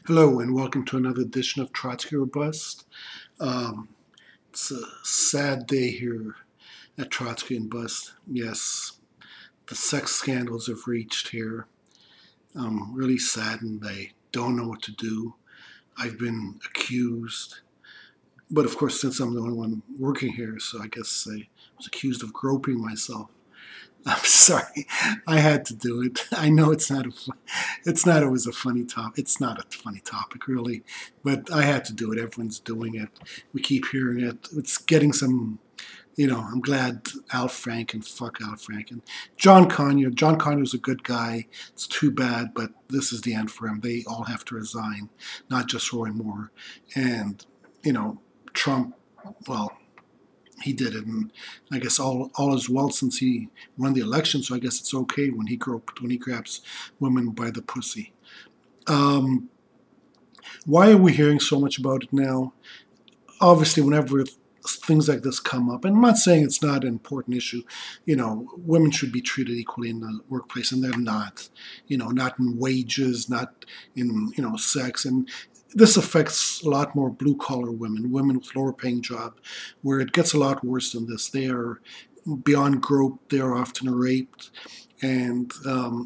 Hello and welcome to another edition of Trotsky or Bust. Um, it's a sad day here at Trotsky and Bust. Yes, the sex scandals have reached here. I'm really saddened. I don't know what to do. I've been accused, but of course, since I'm the only one working here, so I guess I was accused of groping myself. I'm sorry. I had to do it. I know it's not always a funny topic. It's not a funny topic really, but I had to do it. Everyone's doing it. We keep hearing it. It's getting some, I'm glad Al Franken, fuck Al Franken. John Conyers a good guy. It's too bad, but this is the end for him. They all have to resign, not just Roy Moore. And, Trump, well, he did it, and I guess all is well since he won the election. So I guess it's okay when he grabs women by the pussy. Um, why are we hearing so much about it now? Obviously, whenever things like this come up, and I'm not saying it's not an important issue. Women should be treated equally in the workplace, and they're not. Not in wages, not in sex, and this affects a lot more blue collar women with lower paying job, where it gets a lot worse than this. They are beyond grope. They are often raped, and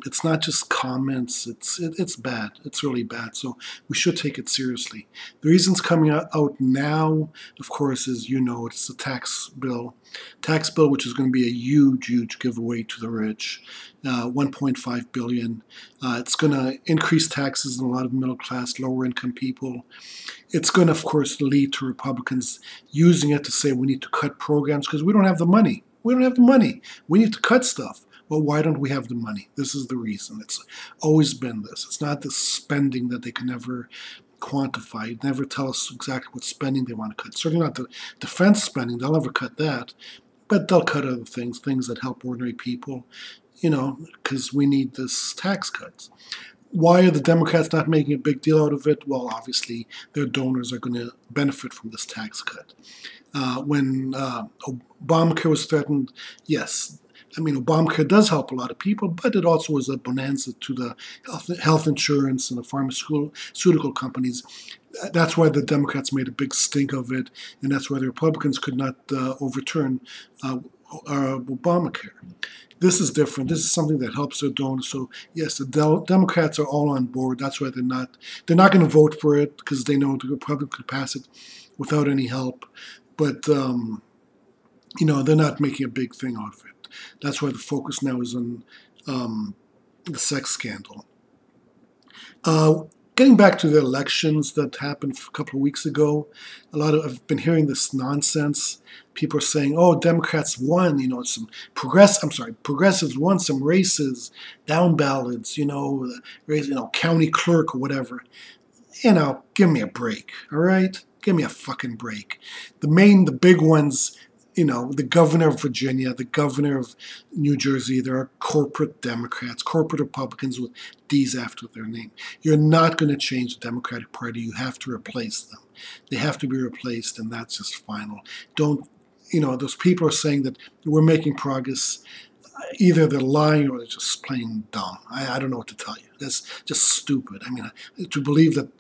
it's not just comments. It's bad. It's really bad. So we should take it seriously. The reasons coming out now, of course, is it's the tax bill, which is going to be a huge giveaway to the rich. 1.5 billion. It's going to increase taxes on a lot of middle class, lower income people. It's going to, of course, lead to Republicans using it to say we need to cut programs because we don't have the money. We don't have the money. We need to cut stuff. Well, why don't we have the money? This is the reason. It's always been this. It's not the spending that they can never quantify, never tell us exactly what spending they want to cut. Certainly not the defense spending. They'll never cut that. But they'll cut other things that help ordinary people, because we need this tax cuts. Why are the Democrats not making a big deal out of it? Well, obviously, their donors are going to benefit from this tax cut. When Obamacare was threatened, yes, Obamacare does help a lot of people, but it also was a bonanza to the health insurance and the pharmaceutical companies. That's why the Democrats made a big stink of it, and that's why the Republicans could not overturn Obamacare. This is different. This is something that helps their donors. So yes, the Democrats are all on board. That's why they're not going to vote for it because they know the Republicans could pass it without any help. But they're not making a big thing out of it. That's why the focus now is on the sex scandal. Getting back to the elections that happened a couple of weeks ago, I've been hearing this nonsense. People are saying, "Oh, Democrats won. Progressives won some races, down ballots. County clerk or whatever." Give me a break. All right, give me a fucking break. The big ones. The governor of Virginia, the governor of New Jersey, there are corporate Democrats, corporate Republicans with D's after their name. You're not going to change the Democratic Party. You have to replace them. They have to be replaced, and that's just final. Those people are saying that we're making progress. Either they're lying or they're just plain dumb. I don't know what to tell you. That's just stupid. To believe that,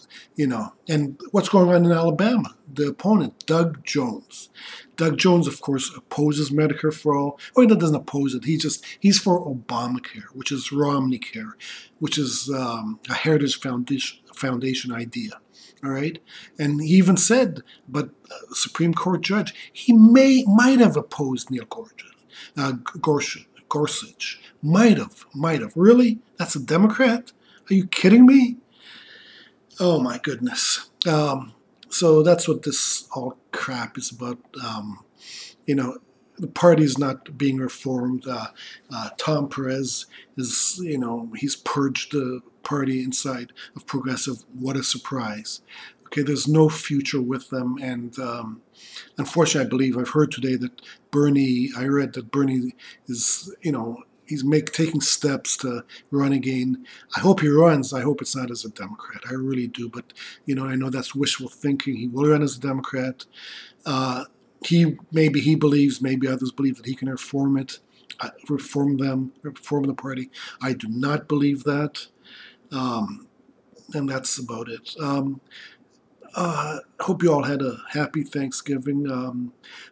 and what's going on in Alabama? The opponent, Doug Jones. Doug Jones, of course, opposes Medicare for all. Oh, he doesn't oppose it. He's for Obamacare, which is Romney Care, which is a Heritage Foundation idea. All right, and he even said, but Supreme Court judge, he might have opposed Neil Gorsuch. Might have. Really? That's a Democrat? Are you kidding me? Oh my goodness. So that's what this all crap is about. The party's not being reformed. Tom Perez he's purged the party inside of Progressive. What a surprise. Okay, there's no future with them, and unfortunately, I've heard today that I read that Bernie is, he's taking steps to run again. I hope he runs. I hope it's not as a Democrat. I really do. But, I know that's wishful thinking. He will run as a Democrat. Maybe he believes, maybe others believe that he can reform the party. I do not believe that. and that's about it. Hope you all had a happy Thanksgiving.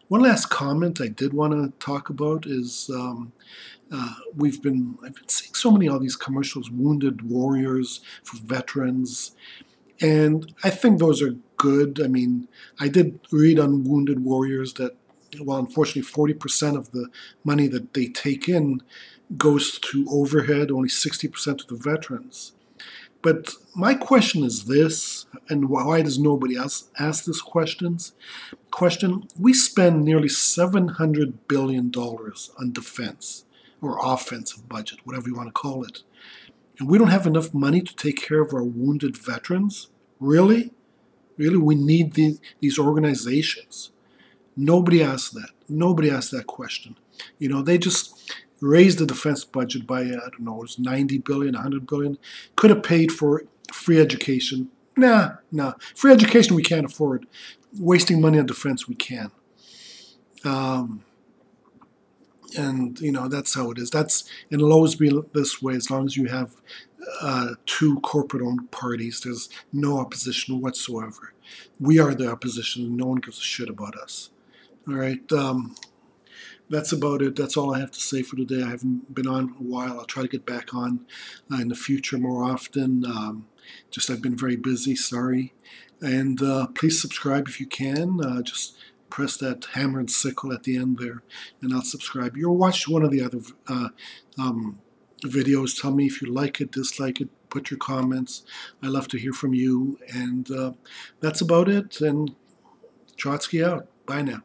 One last comment I did want to talk about is I've been seeing so many of these commercials, wounded warriors for veterans, and I think those are good. I mean, I did read on wounded warriors that, well, unfortunately, 40% of the money that they take in goes to overhead, only 60% to the veterans. But my question is this, and why does nobody else ask this question? We spend nearly $700 billion on defense or offensive budget, whatever you want to call it. And we don't have enough money to take care of our wounded veterans? Really? Really? We need these organizations? Nobody asked that. Nobody asked that question. You know, they just raised the defense budget by, I don't know, it was 90 billion, 100 billion. Could have paid for free education. Nah. Free education we can't afford. Wasting money on defense we can. And, you know, that's how it is. And it'll always be this way as long as you have two corporate-owned parties. There's no opposition whatsoever. We are the opposition, and no one gives a shit about us. All right. That's about it. That's all I have to say for today. I haven't been on a while. I'll try to get back on in the future more often. Just I've been very busy. Sorry. And please subscribe if you can. Just press that hammer and sickle at the end there, and I'll subscribe. You'll watch one of the other videos. Tell me if you like it, dislike it. Put your comments. I love to hear from you. And that's about it. And Trotsky out. Bye now.